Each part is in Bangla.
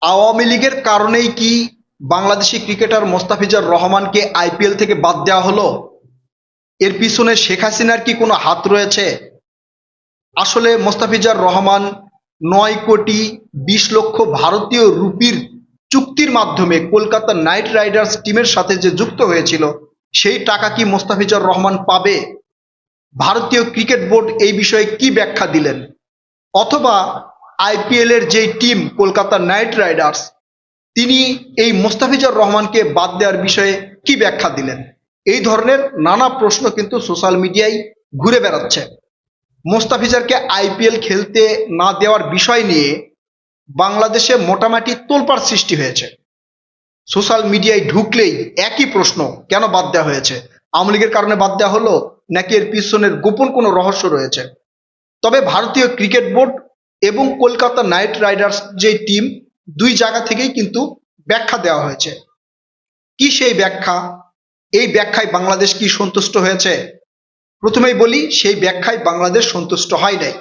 আওয়ামী লীগের কারণেই কি বাংলাদেশি ক্রিকেটার মোস্তাফিজুর রহমানকে আইপিএল থেকে বাদ দেওয়া হলো? এর পিছনে শেখ হাসিনার কি কোনো হাত রয়েছে? আসলে মোস্তাফিজুর রহমান ৯,২০,০০,০০০ ভারতীয় রুপির চুক্তির মাধ্যমে কলকাতা নাইট রাইডার্স টিমের সাথে যে যুক্ত হয়েছিল, সেই টাকা কি মোস্তাফিজুর রহমান পাবে? ভারতীয় ক্রিকেট বোর্ড এই বিষয়ে কি ব্যাখ্যা দিলেন? অথবা আইপিএল এর যে টিম কলকাতা নাইট রাইডার্স, তিনি এই মোস্তাফিজুর রহমানকে বাদ দেওয়ার বিষয়ে কি ব্যাখ্যা দিলেন? এই ধরনের নানা প্রশ্ন কিন্তু সোশ্যাল মিডিয়ায় ঘুরে বেড়াচ্ছে। মোস্তাফিজুরকে আইপিএল খেলতে না দেওয়ার বিষয় নিয়ে বাংলাদেশে মোটামুটি তোলপাড় সৃষ্টি হয়েছে। সোশ্যাল মিডিয়ায় ঢুকলেই একই প্রশ্ন, কেন বাদ দেওয়া হয়েছে? আওয়ামী লীগের কারণে বাদ দেওয়া হলো, নাকি এর পিছনের গোপন কোনো রহস্য রয়েছে? তবে ভারতীয় ক্রিকেট বোর্ড এবং কলকাতা নাইট রাইডার্স যে টিম, দুই জায়গা থেকেই কিন্তু ব্যাখ্যা দেওয়া হয়েছে। কি সেই ব্যাখ্যা? এই ব্যাখ্যায় বাংলাদেশ কি সন্তুষ্ট হয়েছে? প্রথমেই বলি, সেই ব্যাখ্যায় বাংলাদেশ সন্তুষ্ট হয় নাই।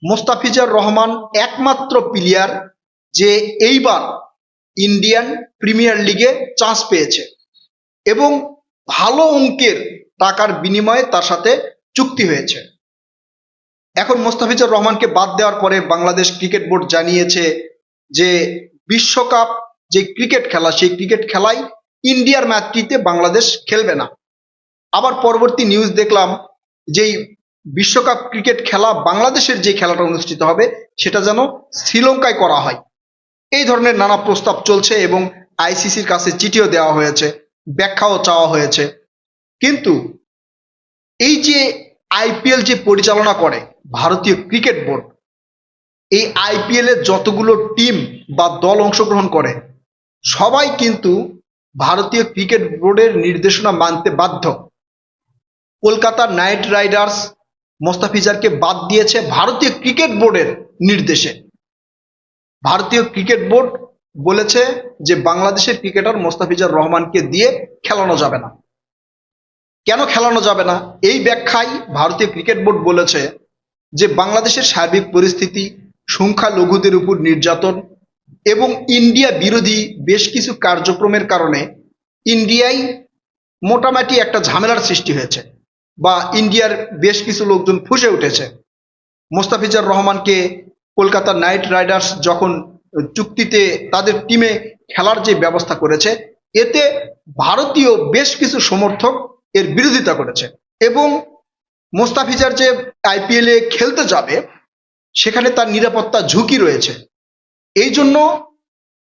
মোস্তাফিজুর রহমান একমাত্র প্লেয়ার যে এইবার ইন্ডিয়ান প্রিমিয়ার লিগে চান্স পেয়েছে এবং ভালো অঙ্কের টাকার বিনিময়ে তার সাথে চুক্তি হয়েছে। এখন মোস্তাফিজুর রহমানকে বাদ দেওয়ার পরে বাংলাদেশ ক্রিকেট বোর্ড জানিয়েছে যে বিশ্বকাপ যে ক্রিকেট খেলা, সেই ক্রিকেট খেলায় ইন্ডিয়ার ম্যাচটিতে বাংলাদেশ খেলবে না। আবার পরবর্তী নিউজ দেখলাম যেই বিশ্বকাপ ক্রিকেট খেলা, বাংলাদেশের যে খেলাটা অনুষ্ঠিত হবে সেটা যেন শ্রীলঙ্কায় করা হয়। এই ধরনের নানা প্রস্তাব চলছে এবং আইসিসির কাছে চিঠিও দেওয়া হয়েছে, ব্যাখ্যাও চাওয়া হয়েছে। কিন্তু এই যে আইপিএল যে পরিচালনা করে ভারতীয় ক্রিকেট বোর্ড, এই আইপিএল এর যতগুলো টিম বা দল অংশগ্রহণ করে, সবাই কিন্তু ভারতীয় ক্রিকেট বোর্ডের নির্দেশনা মানতে বাধ্য। কলকাতা নাইট রাইডার্স মোস্তাফিজুরকে বাদ দিয়েছে ভারতীয় ক্রিকেট বোর্ডের নির্দেশে। ভারতীয় ক্রিকেট বোর্ড বলেছে যে বাংলাদেশের ক্রিকেটার মোস্তাফিজুর রহমানকে দিয়ে খেলানো যাবে না। কেন খেলানো যাবে না? এই ব্যাখ্যায় ভারতীয় ক্রিকেট বোর্ড বলেছে যে বাংলাদেশের সার্বিক পরিস্থিতি, সংখ্যালঘুদের উপর নির্যাতন এবং ইন্ডিয়া বিরোধী বেশ কিছু কার্যক্রমের কারণে ইন্ডিয়ায় মোটামুটি একটা ঝামেলার সৃষ্টি হয়েছে, বা ইন্ডিয়ার বেশ কিছু লোকজন ফুঁসে উঠেছে। মোস্তাফিজুর রহমানকে কলকাতা নাইট রাইডার্স যখন চুক্তিতে তাদের টিমে খেলার যে ব্যবস্থা করেছে, এতে ভারতীয় বেশ কিছু সমর্থক এর বিরোধিতা করেছে এবং মোস্তাফিজুর যে আইপিএল এ খেলতে যাবে, সেখানে তার নিরাপত্তা ঝুঁকি রয়েছে। এই জন্য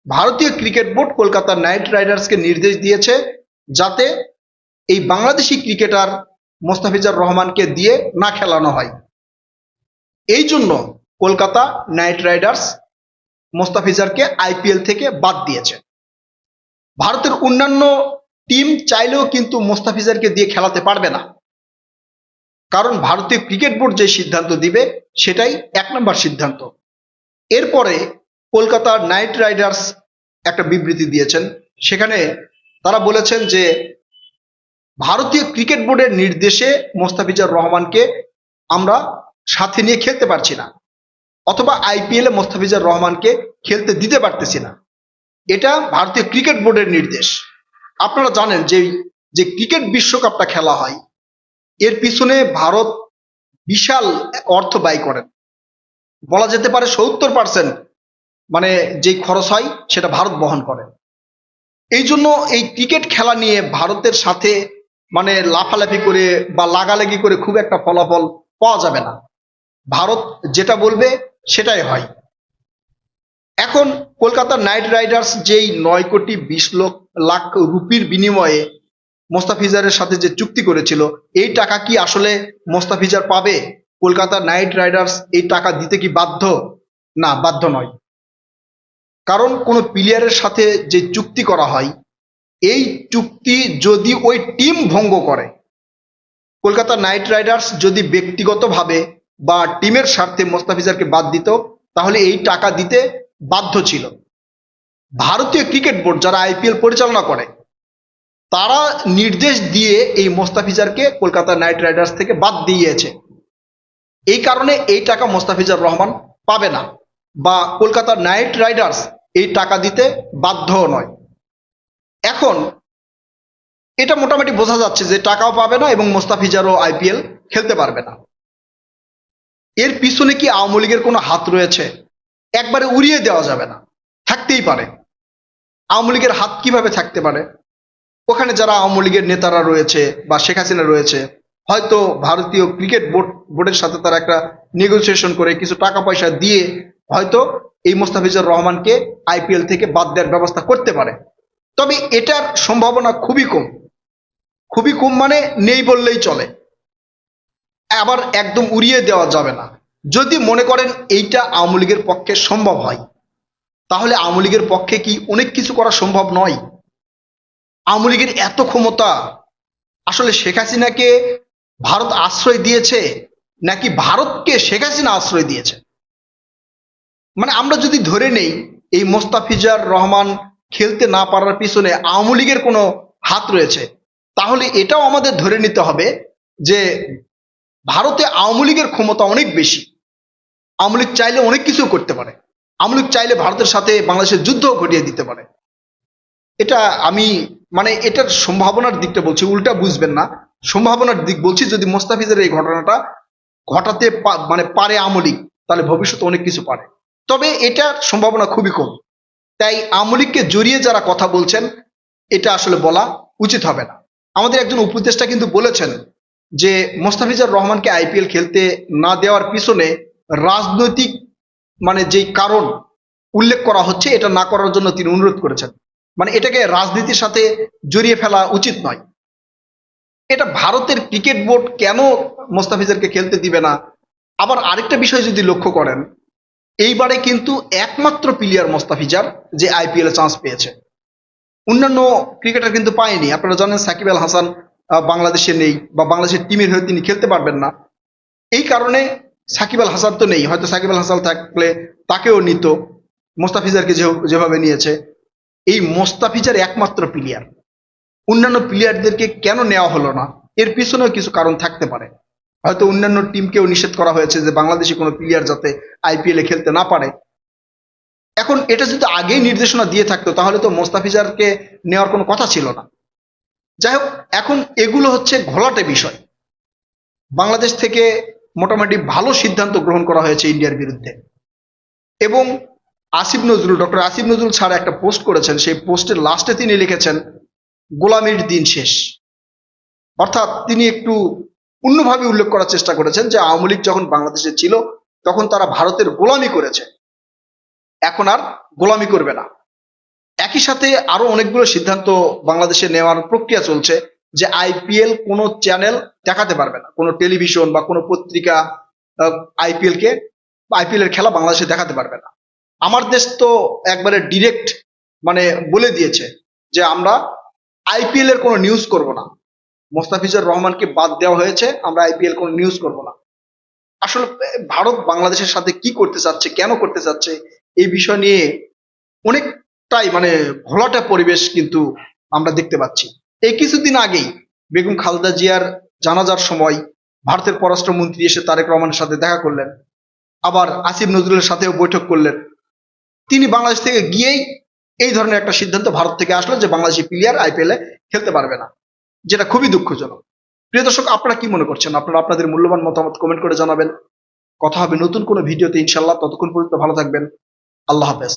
ভারতীয় ক্রিকেট বোর্ড কলকাতা নাইট রাইডার্সকে নির্দেশ দিয়েছে যাতে এই বাংলাদেশি ক্রিকেটার মোস্তাফিজুর রহমানকে দিয়ে না খেলানো হয়। এই জন্য কলকাতা নাইট রাইডার্স মোস্তাফিজুরকে আইপিএল থেকে বাদ দিয়েছে। ভারতের অন্যান্য টিম চাইলেও কিন্তু মোস্তাফিজুরকে দিয়ে খেলাতে পারবে না, কারণ ভারতীয় ক্রিকেট বোর্ড যে সিদ্ধান্ত দিবে সেটাই এক নম্বর সিদ্ধান্ত। এরপরে কলকাতা নাইট রাইডার্স একটা বিবৃতি দিয়েছেন, সেখানে তারা বলেছেন যে ভারতীয় ক্রিকেট বোর্ডের নির্দেশে মোস্তাফিজুর রহমানকে আমরা সাথে নিয়ে খেলতে পারছি না, অথবা আইপিএল এ মোস্তাফিজুর রহমানকে খেলতে দিতে পারতেছি না। এটা ভারতীয় ক্রিকেট বোর্ডের নির্দেশ। আপনারা জানেন যে যে ক্রিকেট বিশ্বকাপটা খেলা হয়, এর পিছনে ভারত বিশাল অর্থ ব্যয় করেন। বলা যেতে পারে 70% মানে যেই খরচ হয় সেটা ভারত বহন করে। এই জন্য এই ক্রিকেট খেলা নিয়ে ভারতের সাথে মানে লাফালাফি করে বা লাগালাগি করে খুব একটা ফলাফল পাওয়া যাবে না। ভারত যেটা বলবে সেটাই হয়। এখন কলকাতা নাইট রাইডার্স যেই 9,20,00,000 রুপির বিনিময়ে মোস্তাফিজুরের সাথে যে চুক্তি করেছিল, এই টাকা কি আসলে মোস্তাফিজুর পাবে? কলকাতা নাইট রাইডার্স এই টাকা দিতে কি বাধ্য? না, বাধ্য নয়। কারণ কোনো প্লেয়ারের সাথে যে চুক্তি করা হয়, এই চুক্তি যদি ওই টিম ভঙ্গ করে, কলকাতা নাইট রাইডার্স যদি ব্যক্তিগতভাবে বা টিমের স্বার্থে মোস্তাফিজুরকে বাদ দিত, তাহলে এই টাকা দিতে বাধ্য ছিল। ভারতীয় ক্রিকেট বোর্ড যারা আইপিএল পরিচালনা করে, তারা নির্দেশ দিয়ে এই মোস্তাফিজুরকে কলকাতা নাইট রাইডার্স থেকে বাদ দিয়েছে। এই কারণে এই টাকা মোস্তাফিজুর রহমান পাবে না, বা কলকাতা নাইট রাইডার্স এই টাকা দিতে বাধ্যও নয়। এখন এটা মোটামুটি বোঝা যাচ্ছে যে টাকাও পাবে না এবং মোস্তাফিজারও আইপিএল খেলতে পারবে না। এর পিছনে কি আওয়ামী লীগের কোনো হাত রয়েছে? একবারে উড়িয়ে দেওয়া যাবে না, থাকতেই পারে। আওয়ামী লীগের হাত কিভাবে থাকতে পারে? ওখানে যারা আওয়ামী লীগের নেতারা রয়েছে বা শেখ হাসিনা রয়েছে, হয়তো ভারতীয় ক্রিকেট বোর্ডের সাথে তারা একটা নেগোসিয়েশন করে কিছু টাকা পয়সা দিয়ে হয়তো এই মোস্তাফিজুর রহমানকে আইপিএল থেকে বাদ দেওয়ার ব্যবস্থা করতে পারে। তবে এটার সম্ভাবনা খুবই কম, খুবই কম মানে নেই বললেই চলে। আবার একদম উড়িয়ে দেওয়া যাবে না। যদি মনে করেন এইটা আওয়ামী লীগের পক্ষে সম্ভব হয়, তাহলে আওয়ামী লীগের পক্ষে কি অনেক কিছু করা সম্ভব নয়? আওয়ামী লীগের এত ক্ষমতা, আসলে শেখ হাসিনাকে ভারত আশ্রয় দিয়েছে নাকি ভারতকে শেখ হাসিনা আশ্রয় দিয়েছে? মানে আমরা যদি ধরে নেই এই মোস্তাফিজার রহমান খেলতে না পারার পিছনে আওয়ামী লীগের কোনো হাত রয়েছে, তাহলে এটাও আমাদের ধরে নিতে হবে যে ভারতে আওয়ামী লীগের ক্ষমতা অনেক বেশি। আওয়ামী লীগ চাইলে অনেক কিছু করতে পারে। আওয়ামী লীগ চাইলে ভারতের সাথে বাংলাদেশের যুদ্ধ ঘটিয়ে দিতে পারে। এটা আমি মানে এটার সম্ভাবনার দিকটা বলছি, উল্টা বুঝবেন না। সম্ভাবনার দিক বলছি, যদি মোস্তাফিজের এই ঘটনাটা ঘটাতে মানে পারে আওয়ামী লীগ, তাহলে ভবিষ্যতে অনেক কিছু পারে। তবে এটার সম্ভাবনা খুবই কম। তাই আওয়ামী লীগকে জড়িয়ে যারা কথা বলছেন, এটা আসলে বলা উচিত হবে না। আমাদের একজন উপদেষ্টা কিন্তু বলেছেন যে মোস্তাফিজুর রহমানকে আইপিএল খেলতে না দেওয়ার পিছনে রাজনৈতিক মানে যেই কারণ উল্লেখ করা হচ্ছে, এটা না করার জন্য তিনি অনুরোধ করেছেন। মানে এটাকে রাজনীতির সাথে জড়িয়ে ফেলা উচিত নয়। এটা ভারতের ক্রিকেট বোর্ড কেন মোস্তাফিজুরকে খেলতে দিবে না? আবার আরেকটা বিষয় যদি লক্ষ্য করেন, এইবারে কিন্তু একমাত্র প্লেয়ার মোস্তাফিজার যে আইপিএল এ চান্স পেয়েছে, অন্যান্য ক্রিকেটার কিন্তু পায়নি। আপনারা জানেন সাকিব আল হাসান বাংলাদেশে নেই বা বাংলাদেশের টিমের হয়ে তিনি খেলতে পারবেন না। এই কারণে সাকিব আল হাসান তো নেই, হয়তো সাকিব আল হাসান থাকলে তাকেও নিত, মোস্তাফিজারকে যেভাবে নিয়েছে। এই মোস্তাফিজার একমাত্র প্লেয়ার, অন্যান্য প্লেয়ারদেরকে কেন নেওয়া হলো না? এর পিছনেও কিছু কারণ থাকতে পারে। হয়তো অন্যান্য টিমকেও নিষেধ করা হয়েছে যে বাংলাদেশি কোনো প্লেয়ার যাতে আইপিএল এ খেলতে না পারে। এখন এটা যদি আগেই নির্দেশনা দিয়ে থাকতো, তাহলে তো মোস্তাফিজারকে নেওয়ার কোনো কথা ছিল না। যাই হোক, এখন এগুলো হচ্ছে ঘোলাটে বিষয়। বাংলাদেশ থেকে মোটামুটি ভালো সিদ্ধান্ত গ্রহণ করা হয়েছে ইন্ডিয়ার বিরুদ্ধে, এবং ডক্টর আসিফ নজরুল স্যার একটা পোস্ট করেছেন। সেই পোস্টের লাস্টে তিনি লিখেছেন, গোলামির দিন শেষ। অর্থাৎ তিনি একটু অন্যভাবে উল্লেখ করার চেষ্টা করেছেন যে আওয়ামী লীগ যখন বাংলাদেশে ছিল তখন তারা ভারতের গোলামি করেছে, এখন আর গোলামি করবে না। একই সাথে আরো অনেকগুলো সিদ্ধান্ত বাংলাদেশে নেওয়ার প্রক্রিয়া চলছে, যে আইপিএল কোনো চ্যানেল দেখাতে পারবে না, কোনো টেলিভিশন বা কোনো পত্রিকা আইপিএল এর খেলা বাংলাদেশে দেখাতে পারবে না। আমার দেশ তো একবারে ডিরেক্ট মানে বলে দিয়েছে যে আমরা আইপিএল এর কোনো নিউজ করব না। মোস্তাফিজুর রহমানকে বাদ দেওয়া হয়েছে, আমরা আইপিএল কোনো নিউজ করব না। আসলে ভারত বাংলাদেশের সাথে কি করতে চাচ্ছে, কেন করতে চাচ্ছে, এই বিষয় নিয়ে অনেকটাই মানে ঘোলাটে পরিবেশ কিন্তু আমরা দেখতে পাচ্ছি। এই কিছুদিন আগেই বেগম খালেদা জিয়ার জানাজার সময় ভারতের পররাষ্ট্রমন্ত্রী এসে তারেক রহমানের সাথে দেখা করলেন, আবার আসিফ নজরুলের সাথেও বৈঠক করলেন। তিনি বাংলাদেশ থেকে গিয়েই এই ধরনের একটা সিদ্ধান্ত ভারত থেকে আসলো যে বাংলাদেশি প্লেয়ার আইপিএল এ খেলতে পারবে না, যেটা খুবই দুঃখজনক। প্রিয় দর্শক, আপনারা কি মনে করছেন? আপনারা আপনাদের মূল্যবান মতামত কমেন্ট করে জানাবেন। কথা হবে নতুন কোনো ভিডিওতে ইনশাল্লাহ। ততক্ষণ পর্যন্ত ভালো থাকবেন। আল্লাহ হাফেজ।